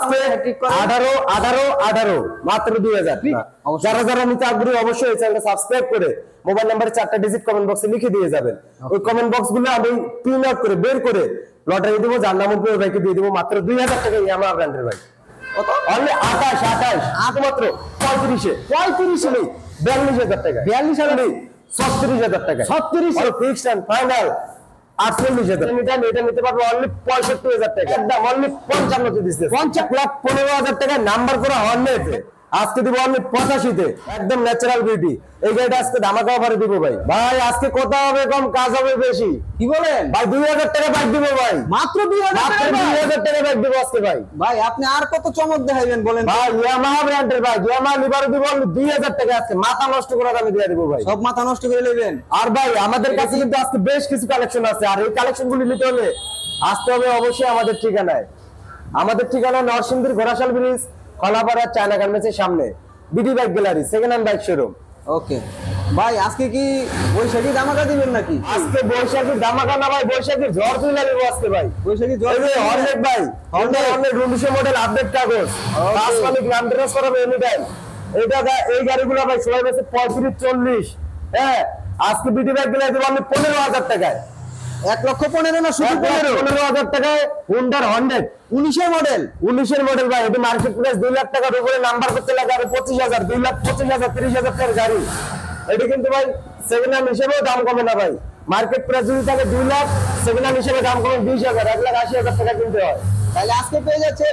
18 18 18 মাত্র 2000। যারা যারা নিতে আগ্রহী অবশ্যই এই চ্যানেলটা সাবস্ক্রাইব করে মোবাইল নাম্বারে 4টা ডিজিট কমেন্ট বক্সে লিখে দিয়ে যাবেন। ওই কমেন্ট বক্সগুলো আমি প্রিন্ট আউট করে বের করে লটারি দেব, যার নাম উপরে ভাইকে দিয়ে দেব মাত্র 2000 টাকা ইয়ামাহা ব্র্যান্ডের ভাই। কত? অনলি 28 মাত্র 35 নেই 42000 টাকা, 42000 নেই 36000 টাকা, 36 ফিক্সড এন্ড ফাইনাল 48000 এটা নিতে পারবে অনলি 65000 টাকা, একদম অনলি 55 তে দিচ্ছে 5,15,000 টাকা নাম্বার করা হর্নেট আজকে দিব অনলি 85 তে, একদম ন্যাচারাল বিউটি। এই গাড়িটা আজকে ধামাকা অফারে দিব ভাই। ভাই আজকে কথা হবে কম কাজ হবে বেশি, কি বলেন ভাই? 2000 টাকা বাইক দিব ভাই, মাত্র 2000 টাকা বাইক দিব আজকে ভাই। ভাই আপনি আর কত চমক দেখাইবেন বলেন ভাই? ইয়ামাহা ব্র্যান্ডের ভাই, ইয়ামাহা লিভার দিব অনলি 2000 টাকা আজকে, মাথা নষ্ট করে দামে দিয়ে দিব ভাই। সব মাথা নষ্ট করে নেবেন। আর ভাই আমাদের কাছে কিন্তু আজকে বেশ কিছু কালেকশন আছে, আর এই কালেকশনগুলি নিতে হলে আসতে হবে অবশ্যই আমাদের ঠিকানায়। আমাদের ঠিকানা নরসিংদীর ঘোড়াশাল ব্রিজ, কলাপাড়া চায়না গার্মেন্টসের সামনে, BD bike gallery, second hand bike showroom. Okay ভাই, আজকে কি বৈশাখী ধামাকা দিবেন নাকি? আজকে বৈশাখী ধামাকা না ভাই, বৈশাখী ঝড় তুলে দিব আজকে ভাই। বৈশাখী ঝড় অনেক ভাই, অনেক রুন্ডিশো মডেল আপডেট কাগজ, পাঁচ মালিক নাম ট্রান্সফার হবে এনি টাইম। এই গাড়িগুলো ভাই সবাই বেশি 35-40। হ্যাঁ, আজকে বিডি বাইক গ্যালারি দিব আমি 15,000 টাকায়, 1,15,000 না শুধু 15,000 টাকায় হুন্ডার হর্নেট 19 এর মডেল ভাই। এটা মার্কেট প্রাইস 2 লাখ টাকার উপরে নাম্বার করতে লাগে আর 25,000, 2,25,000, 30,000 টাকার গাড়ি। এটা কিন্তু ভাই সেকেন্ড হ্যান্ড হিসেবেও দাম কমে না ভাই। মার্কেট প্রাইস যদি থাকে 2 লাখ, সেকেন্ড হ্যান্ড হিসেবে দাম কমে 20,000, 1,80,000 টাকা কিনতে হয়। তাহলে আজকে পেয়ে যাচ্ছে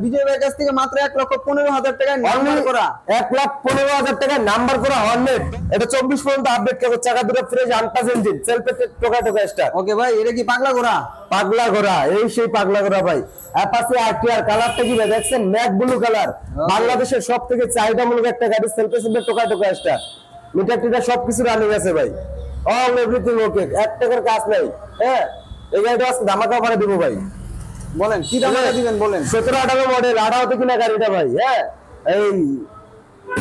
বিজয় ভাইয়ের কাছ থেকে মাত্র 1,15,000 টাকা নাম্বার করা, 1,15,000 টাকা নাম্বার করা হর্নেট। এটা 24 পর্যন্ত আপডেট কাগজ, চাকা দুটো ফ্রেশ, আনটাচ ইঞ্জিন, সেলফ টোকা স্টার্ট। ওকে ভাই, এটা কি পাগলা ঘোড়া? পাগলা ঘোড়া, এই সেই পাগলা ঘোড়া ভাই। অ্যাপাচি আরটিআর, কালারটা কি ভাই দেখছেন? ম্যাট ব্লু কালার, বাংলাদেশের সবথেকে চাহিদামূলক একটা গাড়ি, সেলফ টোকা স্টার্ট, মিটার টিটার সবকিছু রানিং আছে ভাই, অল এভরিথিং ওকে, 1 টাকার কাজ নাই। হ্যাঁ, এই গাড়িটা আজকে ধামাকা অফারে দিব ভাই। বলেন কি দামে দিবেন বলেন? 17-18 মডেল, 18 কিনা গাড়িটা ভাই। হ্যাঁ, এই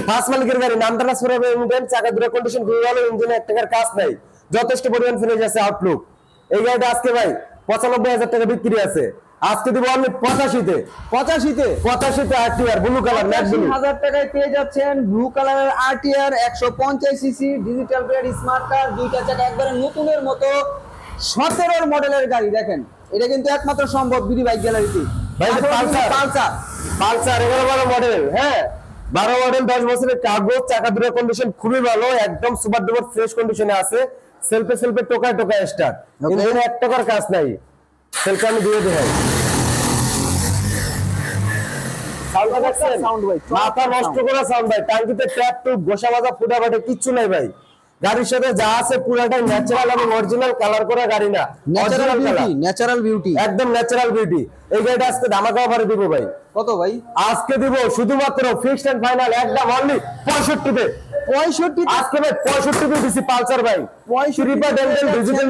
পাঁচ মালিকের গাড়ি, নাম ট্রান্সফার হবে এনি টাইম, চাকা দুটো কন্ডিশন খুবই ভালো, ইঞ্জিনে 1 টাকার কাজ নাই, যথেষ্ট পরিমাণ ফিনিশ আছে, আউটলুক। এই গাড়িটা আজকে ভাই 95,000 টাকা বিক্রি আছে, আজকে দিব অনলি 85 তে RTR blue colour, matte blue 1000 টাকায় পেয়ে যাচ্ছেন ব্লু কালারের RTR 150 CC digital plate smart car, দুইটা চাকা একবারে নতুনের মতো, 17 মডেলের গাড়ি। দেখেন এটা কিন্তু একমাত্র সম্ভব বিডি বাইক গ্যালারিতে ভাই। পালসার 11-12 মডেল, হ্যাঁ 12 মডেল, 10 বছরের কাগজ, চাকা দুটো কন্ডিশন খুবই ভালো, একদম সুপার ডুপার ফ্রেশ কন্ডিশনে আছে, সেলফে টোকা স্টার্ট, ইঞ্জিনে 1 টাকার কাজ নাই, সেলফে আমি দিয়ে দেই ভাই। সাউন্ড দেখছেন? সাউন্ড ভাই মাথা নষ্ট করা সাউন্ড ভাই, টাঙ্কিতে ট্যাপ টুপ গোসা মাজা ফুটা ফাটে কিচ্ছু নাই ভাই। গাড়ির সাথে যা আছে পুরোটাই ন্যাচারাল এবং অরিজিনাল, কালার করা গাড়ি না, ন্যাচারাল বিউটি, একদম ন্যাচারাল বিউটি। এই গাড়িটা আজকে ধামাকা অফারে দিব ভাই। কত ভাই? আজকে দিব শুধুমাত্র ফিক্সড এন্ড ফাইনাল একদম অনলি 65 তে। 65 আজকে ভাই 65 তে দিছি পালসার ভাই, 65 ডেন্টাল ডিজিটাল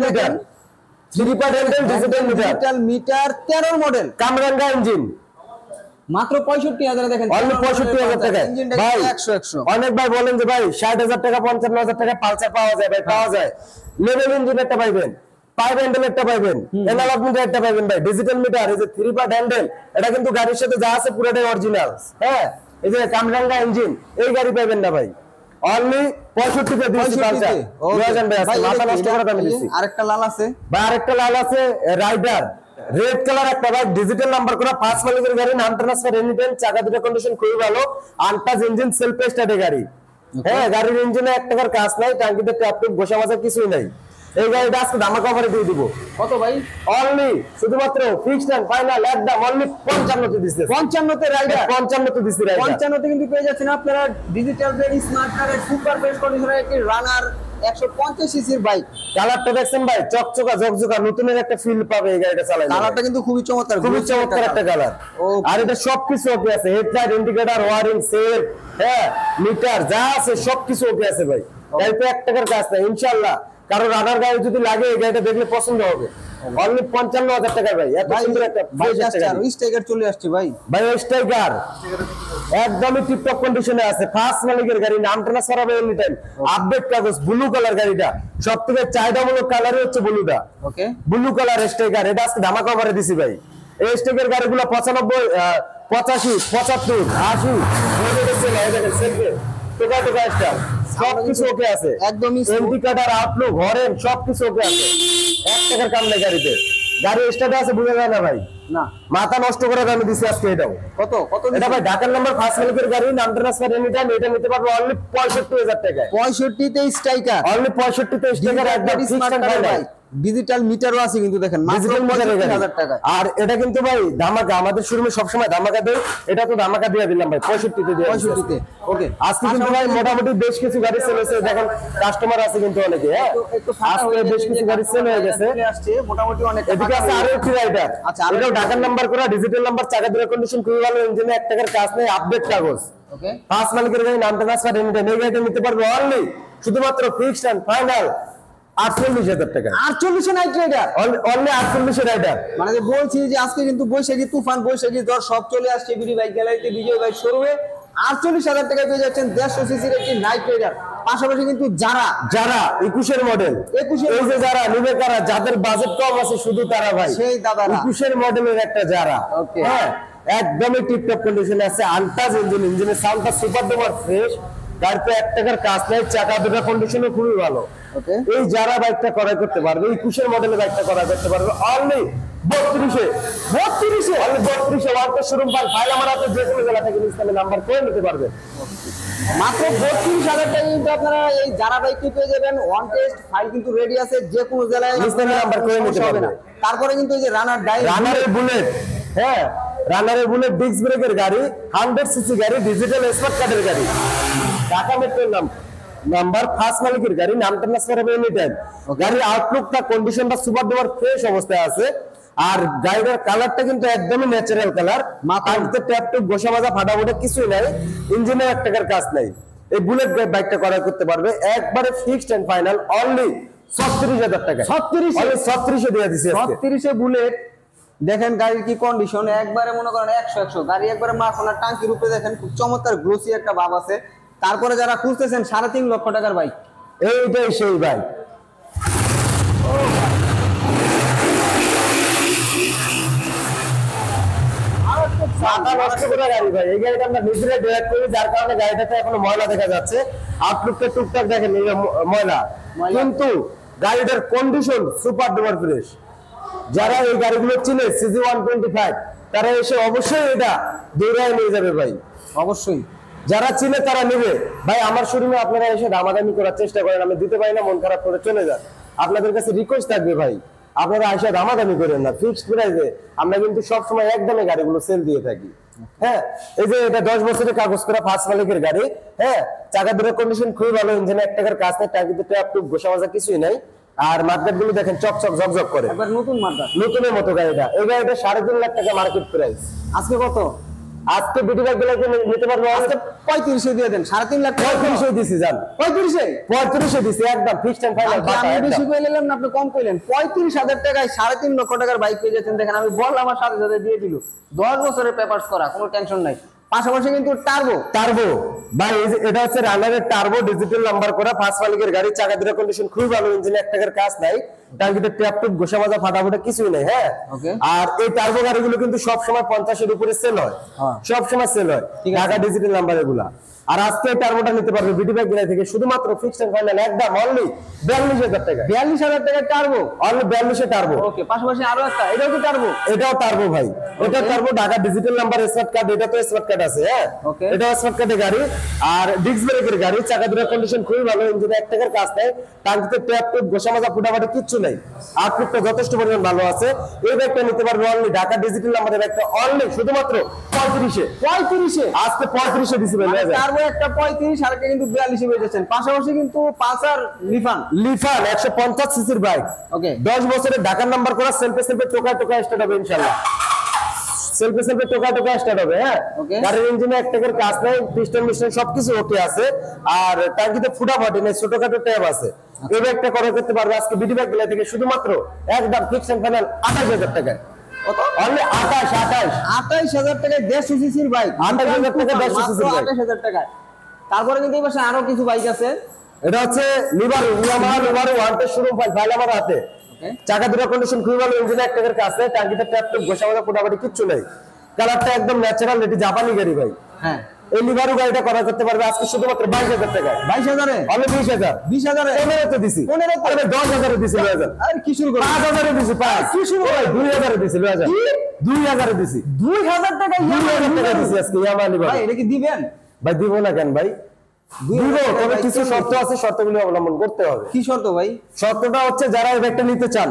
মিটার, 13 মডেল, কামরাঙ্গা ইঞ্জিন, মাত্র 65,000 দেখেন, অনলি 65,000 টাকা ভাই। 100 অনেক ভাই বলেন যে ভাই 60,000 টাকা 55,000 টাকা পালসার পাওয়া যায় ভাই, পাওয়া যায়। লেভেল ইঞ্জিন একটা পাইবেন, পাইপ হ্যান্ডেল একটা পাইবেন, এনালগ মিটার একটা পাইবেন ভাই, ডিজিটাল মিটার, এই যে 3 পার্ট হ্যান্ডেল, এটা কিন্তু গাড়ির সাথে যা আছে পুরোটাই অরিজিনাল। হ্যাঁ, এই যে কামরাঙ্গা ইঞ্জিন, এই গাড়ি পাইবেন না ভাই, অনলি 65 তে দিছি পালসার। নিয়োজন ভাই আজকে মাথা নষ্ট করে দাম দিছি। আরেকটা লাল আছে ভাই, আরেকটা লাল আছে রাইডার, রেড কালার একটা ভাই, ডিজিটাল নাম্বার করা, 5 মালিকের গাড়ি, নাম ট্রান্সফার এনি টাইম, চাকা দুটো কন্ডিশন খুবই ভালো, আনটাচ ইঞ্জিন, সেলফ স্টার্টের গাড়ি। হ্যাঁ, গাড়ির ইঞ্জিনে 1 টাকার কাজ নাই, টাঙ্কিতে ট্যাপ টুপ গোসা মাজা কিছুই নাই। এই গাড়িটা আজকে ধামাকা অফারে দিয়ে দিব। কত ভাই? অনলি শুধুমাত্র ফিক্সড এন্ড ফাইনাল একদম অনলি 55 তে দিছি, 55 তে রাইডার, 55 তে দিছি রাইডার, 55 তে কিন্তু পেয়ে যাচ্ছেন আপনারা ডিজিটাল প্লেট স্মার্ট কারের সুপার ফ্রেশ কন্ডিশনের একটি রানার 150 সিসির বাইক। কালারটা দেখছেন ভাই, চকচকা ঝকঝকা নতুনের একটা ফিল পাবে এই গাড়িটা চালালে। কালারটা কিন্তু খুবই চমৎকার, খুবই চমৎকার একটা কালার। আর এটা সবকিছু ওকে আছে, হেডলাইট, ইন্ডিকেটর, ওয়ারিং, সেল, হ্যাঁ মিটার যা আছে সবকিছু ওকে আছে ভাই। গাড়িতে 1 টাকার কাজ নাই ইনশাআল্লাহ। কারো রানার গাড়ি যদি লাগে এই গাড়িটা দেখলে পছন্দ হবে। অনলি 55,000 টাকা ভাই, এত সুন্দর একটা স্টাইগার চলে আসছে ভাই। ভাই স্টাইগার একদমই টিপটপ কন্ডিশনে আছে, ফার্স্ট মালিকের গাড়ি, নাম ট্রান্সফার হবে এনি টাইম, আপডেট কাগজ, ব্লু কালার গাড়িটা, সবথেকে চাহিদামূলক কালারই হচ্ছে ব্লুটা। ওকে, ব্লু কালার স্টাইগার, এটা আজকে ধামাকা অফারে দিছি ভাই। এই স্টাইগার গাড়িগুলো 85 75 80 টোকা টোকা স্টার সবকিছু ওকে আছে একদমই এমটি কাটার আউটলুক হরেন সবকিছু ওকে আছে 1 টাকার কাম নাই গাড়িতে গাড়ি স্টার্ট আছে বুঝা যায় না ভাই না মাথা নষ্ট করে আমি দিছি আজকে এটাও কত কত এটা ভাই ঢাকার নাম্বার ফার্স্ট মালিকের গাড়ি নাম ট্রান্সফার এনিটাইম এটা নিতে পারবে অনলি 65000 টাকায় 65 তে স্ট্রাইকার অনলি 65 তে স্টিকার একদম ফিক্সড ভাই ডিজিটাল মিটারও আছে কিন্তু দেখেন মাত্র 65000 টাকা আর এটা কিন্তু ভাই ধামাকা আমাদের শোরুমে সব সময় ধামাকা দেয় এটা তো ধামাকা দিয়ে দিলাম ভাই 65 তে দিয়ে 65 তে ওকে আজকে কিন্তু ভাই মোটামুটি বেশ কিছু গাড়ি সেল হয়েছে দেখেন কাস্টমার আছে কিন্তু অনেকে হ্যাঁ আজকে বেশ কিছু গাড়ি সেল হয়ে গেছে আসছে মোটামুটি অনেক এদিকে আছে আরো একটি রাইডার আচ্ছা এটাও ঢাকার নাম্বার করা ডিজিটাল নাম্বার চাকা দুটো কন্ডিশন খুবই ভালো ইঞ্জিনে 1 টাকার কাজ নেই আপডেট কাগজ ওকে ফার্স্ট মালিকের গাড়ি নাম ট্রান্সফার এনিটাইম এই গাড়িটা নিতে পারবে অনলি শুধুমাত্র ফিক্সড এন্ড ফাইনাল 48000 টাকা 48 নাইট রাইডার অনলি 48 রাইডার মানে যে বলছি যে আজকে কিন্তু বৈশাখী তুফান বৈশাখী জ্বর সব চলে আসছে বিডি বাইক গ্যালারিতে বিজয় বাইক শোরুমে 48000 টাকায় পেয়ে যাচ্ছেন 150 সিসির একটি নাইট রাইডার পাশাপাশি কিন্তু যারা 21 এর মডেল 21 এই যে যারা নিবে কারা যাদের বাজেট কম আছে শুধু তারা ভাই সেই দাদারা 21 এর মডেলের একটা যারা Okay. হ্যাঁ একদমই টিপটপ কন্ডিশনে আছে আনটাচ ইঞ্জিনের সাউন্ডটা সুপার ডুপার ফ্রেশ গাড়িতে 1 টাকার কাজ নাই চাকা দুটো কন্ডিশনও খুবই ভালো ওকে এই যারা বাইকটা ক্রয় করতে পারবে 21 এর মডেলের বাইকটা ক্রয় করতে পারবে অনলি 32 অনলি 32 ওয়ার্কের শোরুম ফাইল আমার হাতে যে কোনো জেলা থেকে ইসলামের নাম্বার করে নিতে পারবে মাত্র 32000 টাকা কিন্তু আপনারা এই যারা বাইকটি পেয়ে যাবেন ওয়ান টেস্ট ফাইল কিন্তু রেডি আছে যে কোনো জেলায় ইসলামের নাম্বার করে নিতে পারবে না তারপরে কিন্তু এই যে রানার রানারের বুলেট হ্যাঁ রানারের বুলেট ডিস্ক ব্রেকের গাড়ি 100 সিসি গাড়ি ডিজিটাল স্মার্ট কার্ডের গাড়ি ঢাকা মেট্রোর নাম্বার ফার্স্ট মালিকের গাড়ি নাম ট্রান্সফার হবে এনি টাইম গাড়ির আউটলুকটা কন্ডিশনটা সুপার ডুপার ফ্রেশ অবস্থায় আছে আর গাড়ির কালারটা কিন্তু একদমই ন্যাচারাল কালার মাথাতে ট্যাপ টুপ ঘষা মাজা ফাটাফাটা কিছুই নাই ইঞ্জিনে 1 টাকার কাজ নাই এই বুলেট বাইকটা ক্রয় করতে পারবে একবারে ফিক্সড এন্ড ফাইনাল অনলি 36000 টাকা 36 দিয়ে দিছি 36 এ বুলেট দেখেন গাড়ির কি কন্ডিশন একবারে মনে করেন 100 গাড়ি একবারে মাখনের টাঙ্কির উপরে দেখেন খুব চমৎকার গ্লোসি একটা ভাব আছে তারপরে যারা খুঁজতেছেন 3.5 লক্ষ টাকার বাইক এইটাই সেই বাইক চাকা নষ্ট করা গাড়ি ভাই এই গাড়িটা আমরা নিজেরা ড্রাইভ করি যার কারণে গাড়িটাতে এখনো ময়লা দেখা যাচ্ছে আউটলুকটা টুকটাক দেখেন এই ময়লা কিন্তু গাড়িটার কন্ডিশন সুপার ডুপার ফ্রেশ যারা এই গাড়িগুলো চিনে সিজি 125 তারা এসে অবশ্যই এটা দৌড়ায় নিয়ে যাবে ভাই অবশ্যই যারা চিনে তারা নেবে ভাই আমার শোরুমে আপনারা এসে দামাদামি করার চেষ্টা করেন আমি দিতে পারি না মন খারাপ করে চলে যান আপনাদের কাছে রিকোয়েস্ট থাকবে ভাই আপনারা এসে দামাদামি করেন না ফিক্সড প্রাইসে আমরা কিন্তু সব সময় একদমই গাড়িগুলো সেল দিয়ে থাকি হ্যাঁ এই যে এটা 10 বছরের কাগজ করা ফার্স্ট মালিকের গাড়ি হ্যাঁ চাকা দুটো কন্ডিশন খুবই ভালো ইঞ্জিনে 1 টাকার কাজ নেই টাঙ্কিতে ট্যাপ টুপ ঘষা মাজা কিছুই নাই আর মার্কেট গুলো দেখেন চকচক ঝকঝক করে একবার নতুন মার্কেট নতুনের মতো গাড়িটা এই গাড়িটা 3.5 লাখ টাকা মার্কেট প্রাইস আজকে কত আজকে বিডি বাইক গুলো নিতে পারবো আজকে 35 দিয়ে দেন 3.5 লাখ 35 দিছি জান 35 দিছি একদম ফিক্সড এন্ড ফাইনাল আমি বেশি কই নিলাম না আপনি কম কইলেন 35000 টাকায় 3.5 লক্ষ টাকার বাইক পেয়ে যাচ্ছেন দেখেন আমি বললাম আমার সাথে সাথে দিয়ে দিল 10 বছরের পেপারস করা কোনো টেনশন নাই পাশাপাশি কিন্তু টার্বো ভাই এটা হচ্ছে রানারের টার্বো ডিজিটাল নাম্বার করা ফার্স্ট মালিকের গাড়ি চাকা দুটো কন্ডিশন খুবই ভালো ইঞ্জিনে 1 টাকার কাজ নাই টাঙ্কিতে ট্যাপ টুপ ঘষা মাজা ফাটাফাটা কিছুই নাই হ্যাঁ আর এই টার্বো গাড়িগুলো কিন্তু সব সময় 50 এর উপরে সেল হয় সব সময় সেল হয় ঢাকা ডিজিটাল নাম্বার এগুলা আর আজকে টার্বোটা নিতে পারবে বিডি বাইক গ্যালারি থেকে শুধুমাত্র ফিক্সড এন্ড ফাইনাল একদম অনলি 42000 টাকা 42000 টাকা টার্বো অনলি 42 এ টার্বো ওকে পাশাপাশি আরো একটা এটাও কি টার্বো এটাও টার্বো ভাই এটা turbo Dhaka digital number smart card এটা তো স্মার্ট কার্ড আছে হ্যাঁ এটা স্মার্ট কার্ডের গাড়ি আর ডিস্ক ব্রেকের গাড়ি চাকা দুটো কন্ডিশন খুবই ভালো ইঞ্জিনে 1 টাকার কাজ নাই টাঙ্কিতে ট্যাপ টুপ ঘষা মাজা ফুটাফাটা কিচ্ছু নাই আউটলুকটা যথেষ্ট পরিমাণ ভালো আছে এই ব্যাগটা নিতে পারবে অনলি ঢাকা ডিজিটাল নাম্বারের একটা অনলি শুধুমাত্র 35 এ আজকে 35 এ দিছি ভাই টার্বো একটা 35 আর একটা কিন্তু 42 হয়ে যাচ্ছেন পাশাপাশি কিন্তু পালসার লিফান 150 সিসির বাইক ওকে 10 বছরের ঢাকার নাম্বার করা সেলফে টোকা স্টার্ট হবে ইনশাআল্লাহ সেলফে টোকা স্টার্ট হবে হ্যাঁ গাড়ির ইঞ্জিনে 1 টাকার কাজ নাই পিস্টন মিশন সবকিছু ওকে আছে আর টাঙ্কিতে ফুটাফাটি নেই ছোটখাটো ট্যাব আছে এই ব্যাগটা করে করতে পারবে আজকে বিডি বাইক গ্যালারি থেকে শুধুমাত্র একদম ফিক্সড এন্ড ফাইনাল 28000 টাকায় কত অনলি 28000 টাকায় 150 সিসির বাইক 28000 টাকা 150 সিসির বাইক 28000 টাকায় তারপরে কিন্তু এই পাশে আরো কিছু বাইক আছে এটা হচ্ছে লিভারু ওয়ান টেস্ট শোরুম ফাইল আমার হাতে চাকা দুটো কন্ডিশন খুবই ভালো ইঞ্জিনে 1 টাকার কাজ নেই টাঙ্কিতে ট্যাপ টুপ ঘষা মাজা ফুটাফাটি কিচ্ছু নেই কালারটা একদম ন্যাচারাল, এটি জাপানি গাড়ি ভাই। হ্যাঁ এই লিভারু গাড়িটা করা করতে পারবে আজকে শুধুমাত্র 22,000 টাকায়। 22,000-এ আমি 20,000 20,000-এ 15 তে দিছি, 15 তে? আরে 10,000 এ দিছি, 2000 আরে কি শুরু করো 5,000 এ দিছি, 5 কি শুরু ভাই 2,000 এ দিছি, 2000 2000 এ দিছি, 2,000 টাকা 2,000 টাকা দিছি আজকে ইয়ামা লিভার। ভাই এটা কি দিবেন? ভাই দিব না কেন ভাই, দিব, 2,000 তবে টাকা কিছু ভাই, শর্ত আছে, শর্তগুলো অবলম্বন করতে হবে। কি শর্ত ভাই? শর্তটা হচ্ছে যারা এই ব্যাগটা নিতে চান,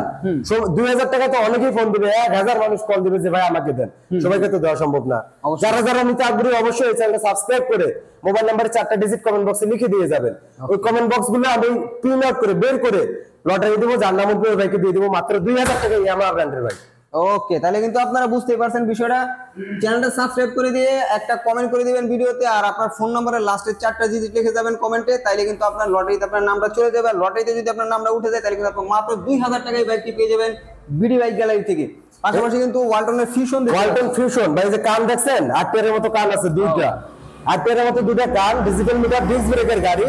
2,000 টাকা তো অনেকেই ফোন দিবে, 1,000 মানুষ কল দিবে যে ভাই আমাকে দেন, সবাইকে তো দেওয়া সম্ভব না। অবশ্যই। যারা যারা নিতে আগ্রহী অবশ্যই এই চ্যানেলটা সাবস্ক্রাইব করে মোবাইল নাম্বারে 4টা ডিজিট কমেন্ট বক্সে লিখে দিয়ে যাবেন। ওই কমেন্ট বক্স গুলো আমি প্রিন্ট আউট করে বের করে লটারি দেবো, যার নাম উঠবে ওই ভাইকে দিয়ে দেবো মাত্র 2,000 টাকা ইয়ামাহা ব্র্যান্ডের ভাই। ওকে, তাহলে কিন্তু আপনারা বুঝতেই পারছেন বিষয়টা। চ্যানেলটা সাবস্ক্রাইব করে দিয়ে একটা কমেন্ট করে দিবেন ভিডিওতে, আর আপনার ফোন নম্বরের লাস্টের 4টা ডিজিট লিখে যাবেন কমেন্টে, তাইলে কিন্তু আপনার লটারিতে আপনার নামটা চলে যাবে। আর লটারিতে যদি আপনার নামটা উঠে যায় তাহলে কিন্তু আপনি মাত্র 2,000 টাকায় বাইকটি পেয়ে যাবেন বিডি বাইক গ্যালারি থেকে। পাশাপাশি কিন্তু ওয়ালটনের ফিউশন ওয়ালটন ফিউশন ভাই, যে কান দেখছেন 8 টায়ারের মতো কান আছে, দুইটা 8 টায়ারের মতো দুইটা কান, ডিজিটাল মিটার, ডিস্ক ব্রেকের গাড়ি,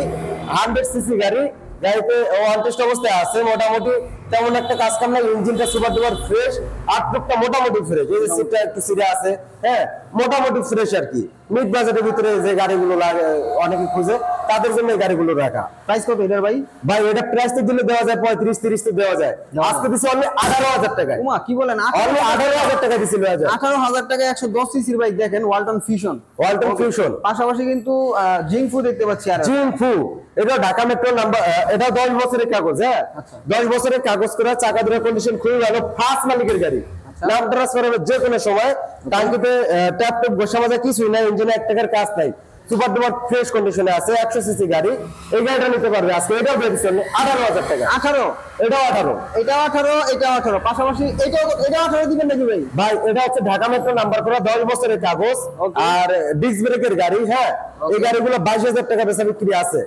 100 সিসি গাড়ি। গাড়িতে ওয়ান টেস্ট অবস্থায় আছে, মোটামুটি তেমন একটা কাজ কাম নাই, ইঞ্জিনটা সুপার ডুপার ফ্রেশ, আটটা মোটামুটি ফ্রেশ, এই যে সিটটা একটু সিরে আছে, হ্যাঁ মোটামুটি ফ্রেশ আর কি। মিড বাজেটের ভিতরে যে গাড়িগুলো লাগে অনেকে খুঁজে, তাদের জন্য এই গাড়িগুলো রাখা। প্রাইস কত এটার ভাই? ভাই এটা প্রাইস তো দিলে দেওয়া যায় 35-30 তো দেওয়া যায়, আজকে দিছি অনলি 18,000 টাকায়। উমা কি বলেন, অনলি 18,000 টাকা দিছিল। 18,000 টাকায় 110 সিসির বাইক দেখেন, ওয়ালটন ফিউশন। ওয়ালটন ফিউশন পাশাপাশি কিন্তু জিংফু দেখতে পাচ্ছি আর জিংফু, এটা ঢাকা মেট্রো নাম্বার, এটা 10 বছরের কাগজ, হ্যাঁ 10 বছরের কাগজ করা, চাকা দুটোর কন্ডিশন খুবই ভালো, ফার্স্ট মালিকের গাড়ি, নাম ট্রান্সফার হবে যে কোনো সময়, টাঙ্কিতে ট্যাপ ট্যাপ ঘষা মাজা কিছুই নাই, ইঞ্জিনে 1 টাকার কাজ নাই, সুপার ডুপার ফ্রেশ কন্ডিশনে আছে, 100 সিসি গাড়ি। এই গাড়িটা নিতে পারবে আজকে, এটাও বেরিয়েছে 18,000 টাকা। 18, এটাও 18, এটাও 18, এটাও 18, পাশাপাশি এটাও 18 দিবেন নাকি ভাই? ভাই এটা হচ্ছে ঢাকা মেট্রো নাম্বার করা, 10 বছরের কাগজ, আর ডিস্ক ব্রেকের গাড়ি, হ্যাঁ এই গাড়িগুলো 22,000 টাকা বেচা বিক্রি আছে,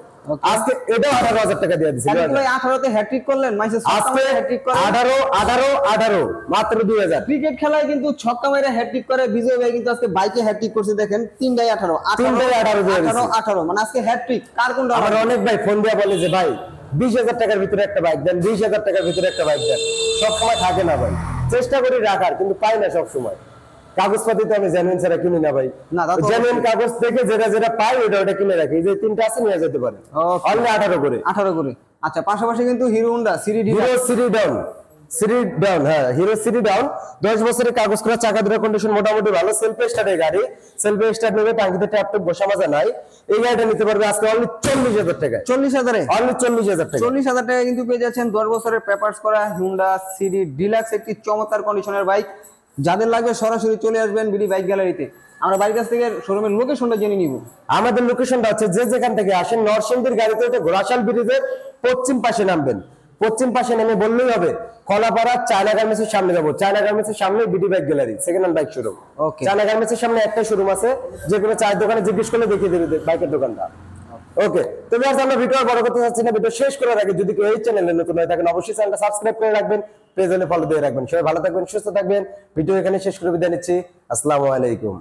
আজকে এটাও 18,000 টাকা দিয়ে দিছি। তাহলে কি ভাই 18 তে হ্যাট্রিক করলেন, মাইসে আজকে হ্যাট্রিক করে 18 মাত্র 2,000। ক্রিকেট খেলায় কিন্তু ছক্কা মেরে হ্যাট্রিক করে বিজয় ভাই, কিন্তু আজকে বাইকে হ্যাট্রিক করছে দেখেন, 3টাই 18, 18 মানে আজকে হ্যাট্রিক। কার কোনটা? আমার অনেক ভাই ফোন দিয়ে বলে যে ভাই 20,000 টাকার ভিতরে একটা বাইক দেন, 20,000 টাকার ভিতরে একটা বাইক দেন, সব সময় থাকে না ভাই, চেষ্টা করি রাখার কিন্তু পাই না সব সময়। কাগজপাতি তো আমি জেনুইন ছাড়া কিনি না ভাই, না, তা তো জেনুইন কাগজ থেকে যেটা যেটা পাই ওটা কিনে রাখি, এই যে 3টা আছে নিয়ে যেতে পারে অনলি 18 করে। 18 করে। আচ্ছা, পাশাপাশি কিন্তু hero Honda CD hero CD down, হ্যাঁ হিরো সিডি ডাউন, 10 বছরের কাগজ করা, চাকা দুটোর কন্ডিশন মোটামুটি ভালো, সেলফ স্টার্টের গাড়ি, সেলফ স্টার্ট নেবে, টাঙ্কিতে ট্যাপ ট্যাপ বসা মাজা নাই। এই গাড়িটা নিতে পারবে আজকে অনলি 40,000 টাকায়। 40,000-এ অনলি 40,000 টাকা। 40,000 টাকা কিন্তু পেয়ে যাচ্ছেন 10 বছরের পেপারস করা হুন্ডা সিডি ডিলাক্স, একটি চমৎকার কন্ডিশনের বাইক। যাদের লাগবে সরাসরি চলে আসবেন বিডি বাইক গ্যালারিতে। আমরা বাড়ির কাছ থেকে শোরুমের লোকেশনটা জেনে নিব। আমাদের লোকেশনটা হচ্ছে যে যেখান থেকে আসেন, নরসিংদীর গাড়িতে উঠে ঘোড়াশাল ব্রিজের পশ্চিম পাশে নামবেন, পশ্চিম পাশে নেমে বললেই হবে কলাপাড়া চায়না গার্মেন্টসের সামনে যাবো, চায়না গার্মেন্টসের সামনে BD bike gallery, second hand bike showroom. Okay, China গার্মেন্টসের সামনে একটা শোরুম আছে, যে কোনো চায়ের দোকানে জিজ্ঞেস করলে দেখিয়ে দেবে বাইকের দোকানটা। ওকে, তো ভিউয়ার্স আমরা ভিডিও বড় করতে চাচ্ছি না, ভিডিও শেষ করে রাখি। যদি কেউ এই চ্যানেলে নতুন হয়ে থাকেন অবশ্যই চ্যানেলটা সাবস্ক্রাইব করে রাখবেন, পেজ হলে ফলো দিয়ে রাখবেন। সবাই ভালো থাকবেন, সুস্থ থাকবেন। ভিডিও এখানে শেষ করে বিদায় নিচ্ছি। আসসালামু আলাইকুম।